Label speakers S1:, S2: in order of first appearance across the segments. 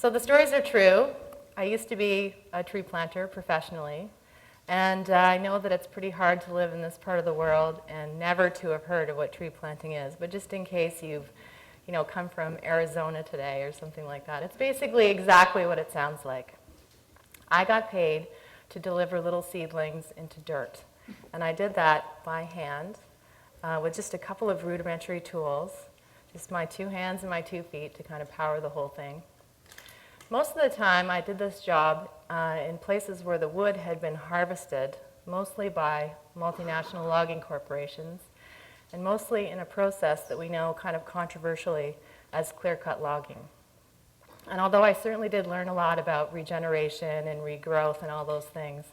S1: So the stories are true. I used to be a tree planter professionally, and I know that it's pretty hard to live in this part of the world and never to have heard of what tree planting is. But just in case you've come from Arizona today or something like that, it's basically exactly what it sounds like. I got paid to deliver little seedlings into dirt, and I did that by hand with just a couple of rudimentary tools, just my 2 hands and my 2 feet to kind of power the whole thing. Most of the time, I did this job in places where the wood had been harvested, mostly by multinational logging corporations, and mostly in a process that we know kind of controversially as clear-cut logging. And although I certainly did learn a lot about regeneration and regrowth and all those things,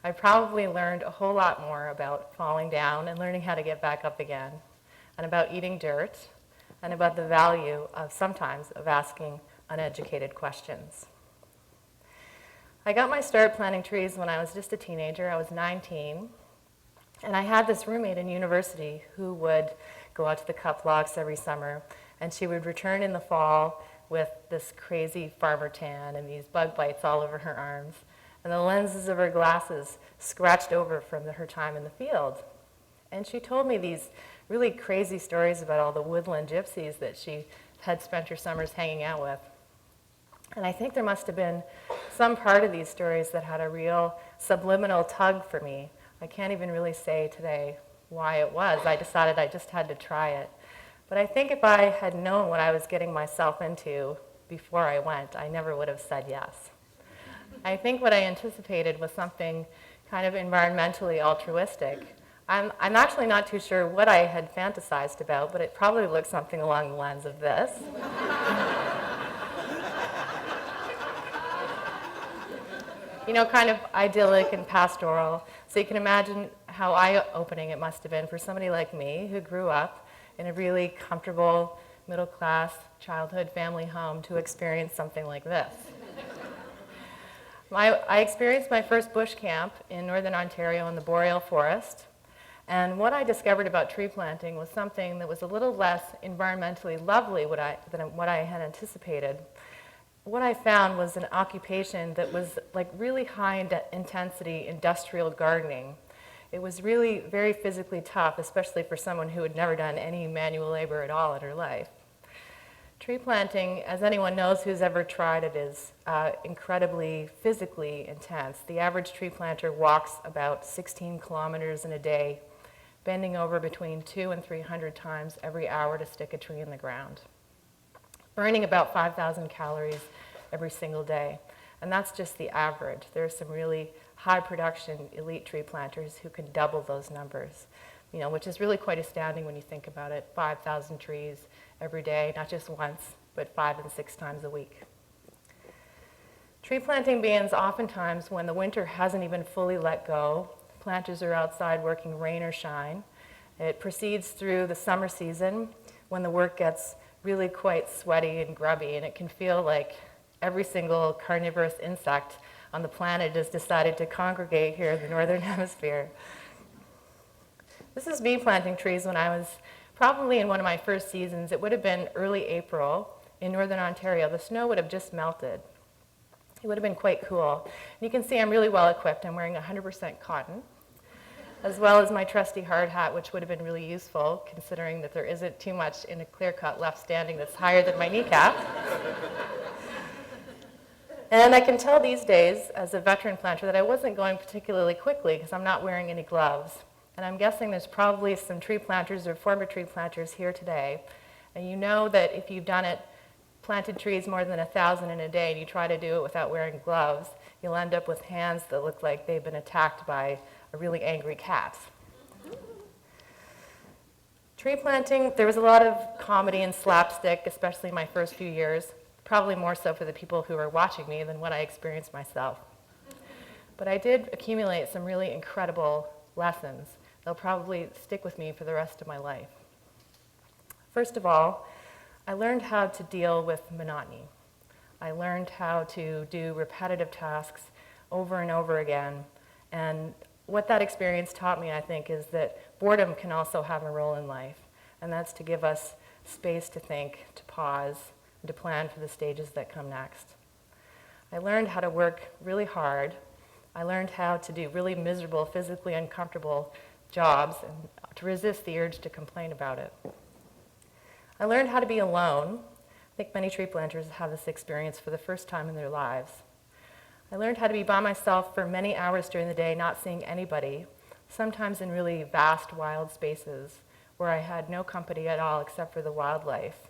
S1: I probably learned a whole lot more about falling down and learning how to get back up again, and about eating dirt, and about the value of sometimes of asking uneducated questions. I got my start planting trees when I was just a teenager. I was 19, and I had this roommate in university who would go out to the cup blocks every summer, and she would return in the fall with this crazy farmer tan and these bug bites all over her arms, and the lenses of her glasses scratched over from her time in the field. And she told me these really crazy stories about all the woodland gypsies that she had spent her summers hanging out with. And I think there must have been some part of these stories that had a real subliminal tug for me. I can't even really say today why it was. I decided I just had to try it. But I think if I had known what I was getting myself into before I went, I never would have said yes. I think what I anticipated was something kind of environmentally altruistic. I'm actually not too sure what I had fantasized about, but it probably looked something along the lines of this. Kind of idyllic and pastoral. So you can imagine how eye-opening it must have been for somebody like me who grew up in a really comfortable, middle-class childhood family home to experience something like this. I experienced my first bush camp in northern Ontario in the boreal forest, and what I discovered about tree planting was something that was a little less environmentally lovely than what I had anticipated. What I found was an occupation that was like really high-intensity industrial gardening. It was really very physically tough, especially for someone who had never done any manual labor at all in her life. Tree planting, as anyone knows who's ever tried it, is incredibly physically intense. The average tree planter walks about 16 kilometers in a day, bending over between 200 and 300 times every hour to stick a tree in the ground, burning about 5,000 calories every single day. And that's just the average. There are some really high production elite tree planters who can double those numbers, which is really quite astounding when you think about it. 5,000 trees every day, not just once, but 5 and 6 times a week. Tree planting begins oftentimes when the winter hasn't even fully let go. Planters are outside working rain or shine. It proceeds through the summer season when the work gets really quite sweaty and grubby, and it can feel like every single carnivorous insect on the planet has decided to congregate here in the northern hemisphere. This is me planting trees when I was probably in one of my first seasons. It would have been early April in northern Ontario. The snow would have just melted. It would have been quite cool. And you can see I'm really well equipped. I'm wearing 100% cotton, as well as my trusty hard hat, which would have been really useful considering that there isn't too much in a clear cut left standing that's higher than my kneecap. And I can tell these days, as a veteran planter, that I wasn't going particularly quickly because I'm not wearing any gloves. And I'm guessing there's probably some tree planters or former tree planters here today. And you know that if you've done it, planted trees more than 1,000 in a day, and you try to do it without wearing gloves, you'll end up with hands that look like they've been attacked by a really angry cat. Tree planting, there was a lot of comedy and slapstick, especially in my first few years. Probably more so for the people who were watching me than what I experienced myself. But I did accumulate some really incredible lessons. They'll probably stick with me for the rest of my life. First of all, I learned how to deal with monotony. I learned how to do repetitive tasks over and over again. And what that experience taught me, I think, is that boredom can also have a role in life. And that's to give us space to think, to pause, to plan for the stages that come next. I learned how to work really hard. I learned how to do really miserable, physically uncomfortable jobs and to resist the urge to complain about it. I learned how to be alone. I think many tree planters have this experience for the first time in their lives. I learned how to be by myself for many hours during the day, not seeing anybody, sometimes in really vast, wild spaces where I had no company at all except for the wildlife,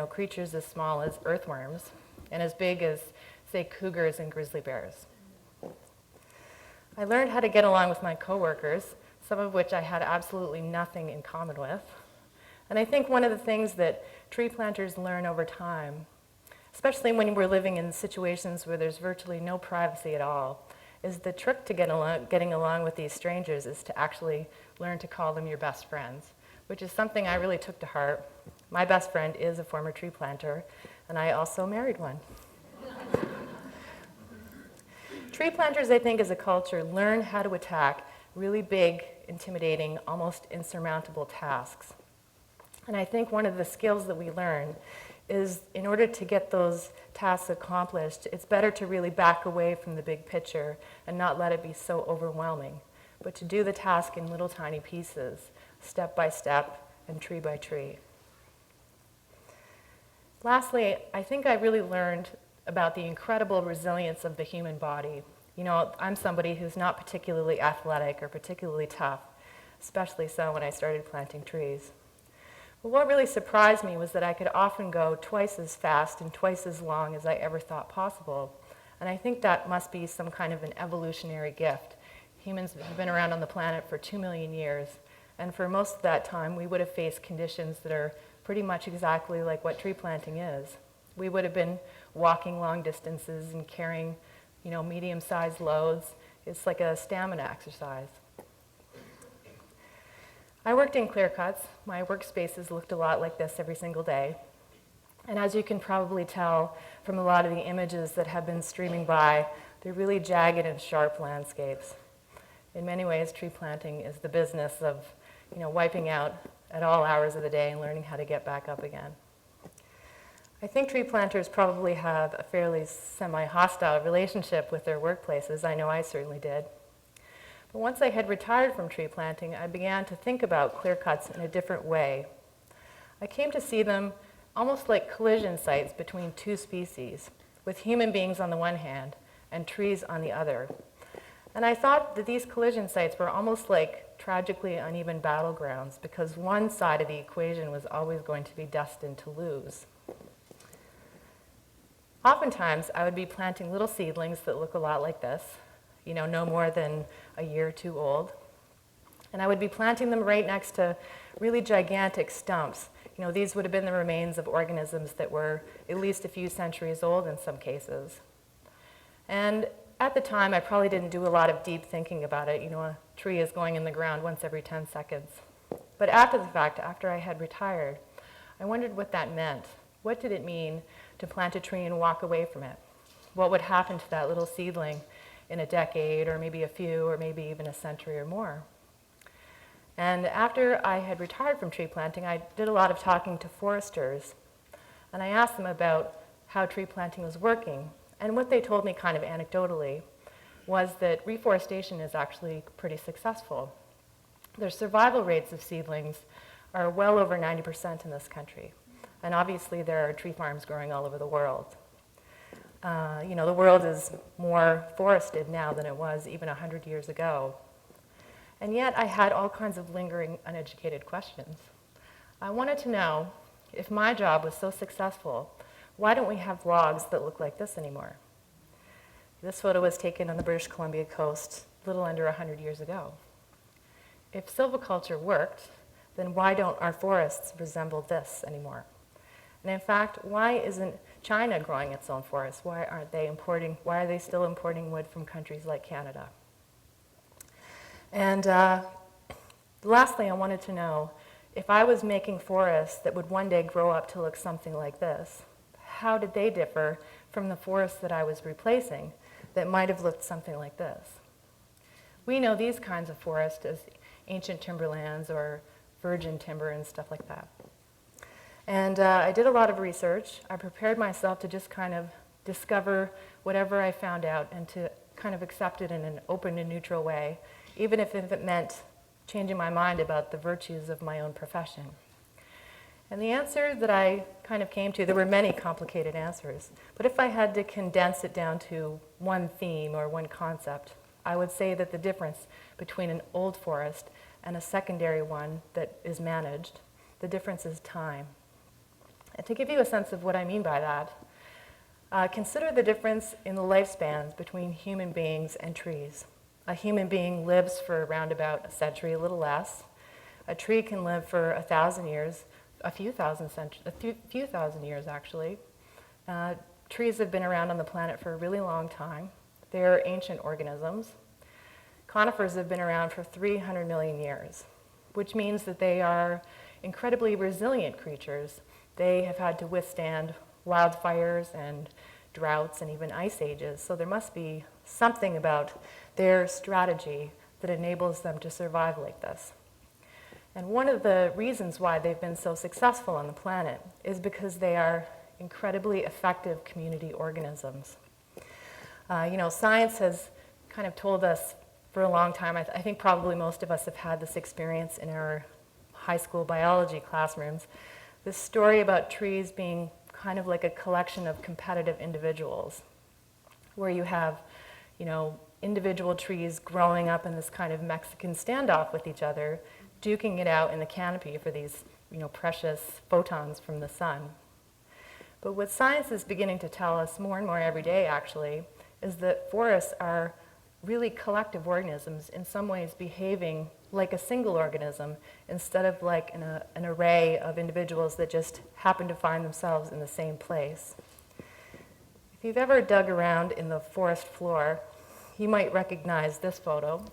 S1: creatures as small as earthworms and as big as, say, cougars and grizzly bears. I learned how to get along with my coworkers, some of which I had absolutely nothing in common with. And I think one of the things that tree planters learn over time, especially when we're living in situations where there's virtually no privacy at all, is the trick to getting along with these strangers is to actually learn to call them your best friends, which is something I really took to heart. My best friend is a former tree planter, and I also married one. Tree planters, I think, as a culture, learn how to attack really big, intimidating, almost insurmountable tasks. And I think one of the skills that we learn is in order to get those tasks accomplished, it's better to really back away from the big picture and not let it be so overwhelming, but to do the task in little tiny pieces, step by step and tree by tree. Lastly, I think I really learned about the incredible resilience of the human body. I'm somebody who's not particularly athletic or particularly tough, especially so when I started planting trees. But what really surprised me was that I could often go twice as fast and twice as long as I ever thought possible. And I think that must be some kind of an evolutionary gift. Humans have been around on the planet for 2 million years, and for most of that time we would have faced conditions that are pretty much exactly like what tree planting is. We would have been walking long distances and carrying, medium-sized loads. It's like a stamina exercise. I worked in clear cuts. My workspaces looked a lot like this every single day. And as you can probably tell from a lot of the images that have been streaming by, they're really jagged and sharp landscapes. In many ways, tree planting is the business of, wiping out at all hours of the day and learning how to get back up again. I think tree planters probably have a fairly semi-hostile relationship with their workplaces. I know I certainly did. But once I had retired from tree planting, I began to think about clear cuts in a different way. I came to see them almost like collision sites between two species, with human beings on the one hand and trees on the other. And I thought that these collision sites were almost like tragically uneven battlegrounds because one side of the equation was always going to be destined to lose. Oftentimes, I would be planting little seedlings that look a lot like this, no more than a year or two old. And I would be planting them right next to really gigantic stumps. These would have been the remains of organisms that were at least a few centuries old in some cases. And at the time, I probably didn't do a lot of deep thinking about it. A tree is going in the ground once every 10 seconds. But after the fact, after I had retired, I wondered what that meant. What did it mean to plant a tree and walk away from it? What would happen to that little seedling in a decade, or maybe a few, or maybe even a century or more? And after I had retired from tree planting, I did a lot of talking to foresters. And I asked them about how tree planting was working. And what they told me kind of anecdotally was that reforestation is actually pretty successful. Their survival rates of seedlings are well over 90% in this country. And obviously there are tree farms growing all over the world. The world is more forested now than it was even 100 years ago. And yet I had all kinds of lingering, uneducated questions. I wanted to know, if my job was so successful, why don't we have logs that look like this anymore? This photo was taken on the British Columbia coast a little under 100 years ago. If silviculture worked, then why don't our forests resemble this anymore? And in fact, why isn't China growing its own forests? Why are they still importing wood from countries like Canada? And lastly, I wanted to know, if I was making forests that would one day grow up to look something like this, how did they differ from the forests that I was replacing that might have looked something like this? We know these kinds of forests as ancient timberlands or virgin timber and stuff like that. And I did a lot of research. I prepared myself to just kind of discover whatever I found out and to kind of accept it in an open and neutral way, even if it meant changing my mind about the virtues of my own profession. And the answer that I kind of came to, there were many complicated answers, but if I had to condense it down to one theme or one concept, I would say that the difference between an old forest and a secondary one that is managed, the difference is time. And to give you a sense of what I mean by that, consider the difference in the lifespans between human beings and trees. A human being lives for around about a century, a little less. A tree can live for 1,000 years, a few thousand years actually. Trees have been around on the planet for a really long time. They're ancient organisms. Conifers have been around for 300 million years, which means that they are incredibly resilient creatures. They have had to withstand wildfires and droughts and even ice ages, so there must be something about their strategy that enables them to survive like this. And one of the reasons why they've been so successful on the planet is because they are incredibly effective community organisms. Science has kind of told us for a long time, I think probably most of us have had this experience in our high school biology classrooms, this story about trees being kind of like a collection of competitive individuals, where you have, individual trees growing up in this kind of Mexican standoff with each other, duking it out in the canopy for these, precious photons from the sun. But what science is beginning to tell us more and more every day, actually, is that forests are really collective organisms, in some ways behaving like a single organism instead of like an array of individuals that just happen to find themselves in the same place. If you've ever dug around in the forest floor, you might recognize this photo.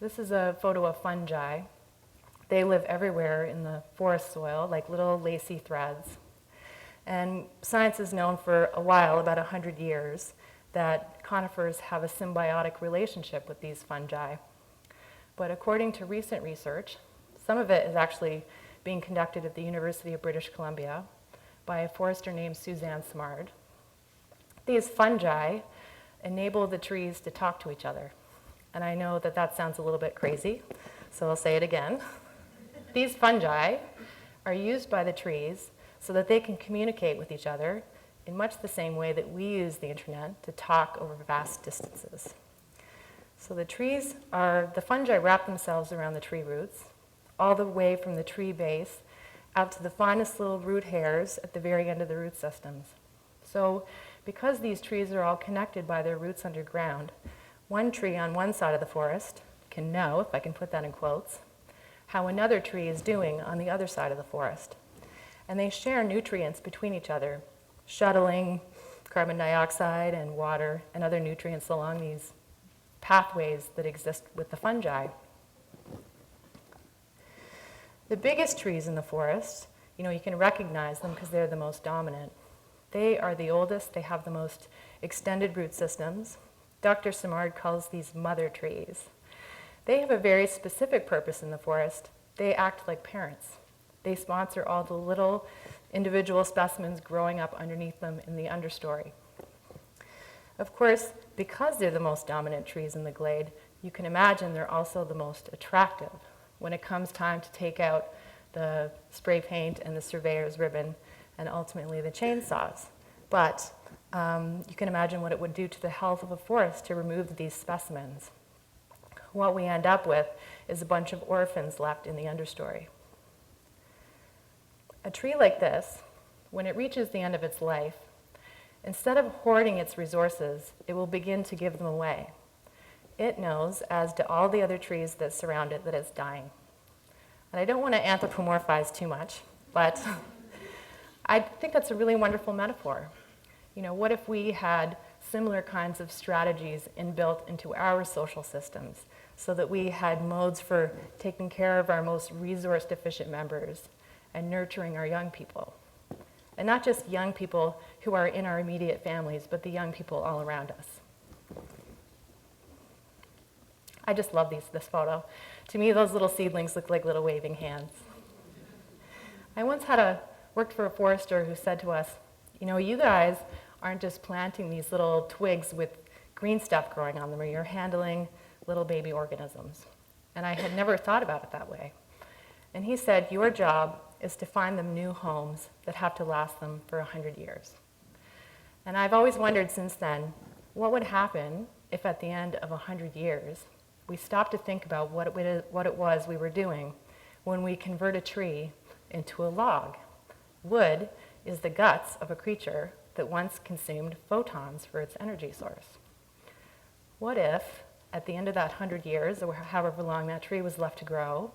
S1: This is a photo of fungi. They live everywhere in the forest soil, like little lacy threads. And science has known for a while, about 100 years, that conifers have a symbiotic relationship with these fungi. But according to recent research, some of it is actually being conducted at the University of British Columbia by a forester named Suzanne Simard. These fungi enable the trees to talk to each other. And I know that that sounds a little bit crazy, so I'll say it again. These fungi are used by the trees so that they can communicate with each other in much the same way that we use the internet to talk over vast distances. So the fungi wrap themselves around the tree roots, all the way from the tree base out to the finest little root hairs at the very end of the root systems. So because these trees are all connected by their roots underground, one tree on one side of the forest can know, if I can put that in quotes, how another tree is doing on the other side of the forest. And they share nutrients between each other, shuttling carbon dioxide and water and other nutrients along these pathways that exist with the fungi. The biggest trees in the forest, you can recognize them because they're the most dominant. They are the oldest, they have the most extended root systems. Dr. Simard calls these mother trees. They have a very specific purpose in the forest. They act like parents. They sponsor all the little individual specimens growing up underneath them in the understory. Of course, because they're the most dominant trees in the glade, you can imagine they're also the most attractive when it comes time to take out the spray paint and the surveyor's ribbon and ultimately the chainsaws. But you can imagine what it would do to the health of a forest to remove these specimens. What we end up with is a bunch of orphans left in the understory. A tree like this, when it reaches the end of its life, instead of hoarding its resources, it will begin to give them away. It knows, as do all the other trees that surround it, that it's dying. And I don't want to anthropomorphize too much, but I think that's a really wonderful metaphor. What if we had similar kinds of strategies inbuilt into our social systems so that we had modes for taking care of our most resource-deficient members and nurturing our young people? And not just young people who are in our immediate families, but the young people all around us. I just love this photo. To me, those little seedlings look like little waving hands. I once worked for a forester who said to us, you guys aren't just planting these little twigs with green stuff growing on them, or you're handling little baby organisms. And I had never thought about it that way. And he said, your job is to find them new homes that have to last them for 100 years. And I've always wondered since then, what would happen if at the end of 100 years, we stopped to think about what it was we were doing when we convert a tree into a log. Wood is the guts of a creature that once consumed photons for its energy source. What if, at the end of that 100 years, or however long that tree was left to grow,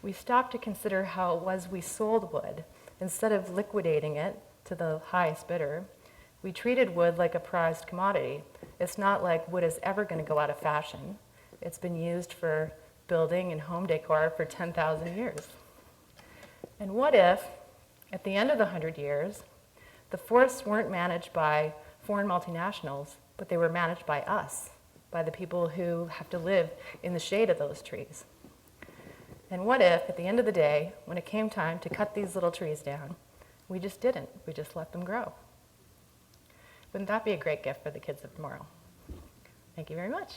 S1: we stopped to consider how it was we sold wood? Instead of liquidating it to the highest bidder, we treated wood like a prized commodity. It's not like wood is ever going to go out of fashion. It's been used for building and home decor for 10,000 years. And what if, at the end of the 100 years, the forests weren't managed by foreign multinationals, but they were managed by us, by the people who have to live in the shade of those trees? And what if, at the end of the day, when it came time to cut these little trees down, we just didn't. We just let them grow. Wouldn't that be a great gift for the kids of tomorrow? Thank you very much.